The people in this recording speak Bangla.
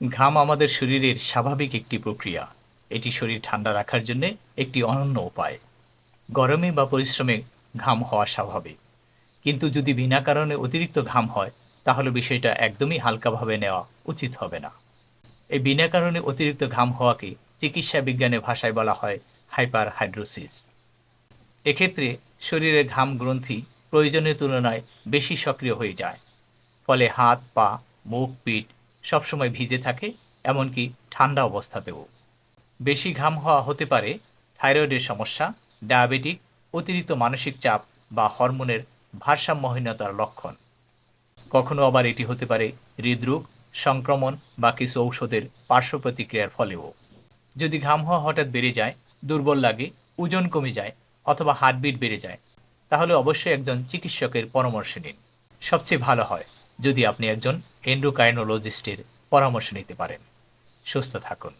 ঘাম আমাদের শরীরের স্বাভাবিক একটি প্রক্রিয়া। এটি শরীর ঠান্ডা রাখার জন্য একটি অনন্য উপায়। গরমে বা পরিশ্রমে ঘাম হওয়া স্বাভাবিক, কিন্তু যদি বিনা কারণে অতিরিক্ত ঘাম হয় তাহলে বিষয়টা একদমই হালকাভাবে নেওয়া উচিত হবে না। এই বিনা কারণে অতিরিক্ত ঘাম হওয়াকে চিকিৎসা বিজ্ঞানের ভাষায় বলা হয় হাইপার হাইড্রোসিস। এক্ষেত্রে শরীরের ঘাম গ্রন্থি প্রয়োজনের তুলনায় বেশি সক্রিয় হয়ে যায়, ফলে হাত পা মুখ পিঠ সবসময় ভিজে থাকে, এমনকি ঠান্ডা অবস্থাতেও। বেশি ঘাম হওয়া হতে পারে থাইরয়েডের সমস্যা, ডায়াবেটিক, অতিরিক্ত মানসিক চাপ বা হরমোনের ভারসাম্যহীনতার লক্ষণ। কখনো আবার এটি হতে পারে হৃদরোগ, সংক্রমণ বা কিছু ঔষধের পার্শ্ব প্রতিক্রিয়ার ফলেও। যদি ঘাম হওয়া হঠাৎ বেড়ে যায়, দুর্বল লাগে, ওজন কমে যায় অথবা হার্টবিট বেড়ে যায়, তাহলে অবশ্যই একজন চিকিৎসকের পরামর্শ নিন। সবচেয়ে ভালো হয় যদি আপনি একজন এন্ডোক্রাইনোলজিস্টের পরামর্শ নিতে পারেন। সুস্থ থাকুন।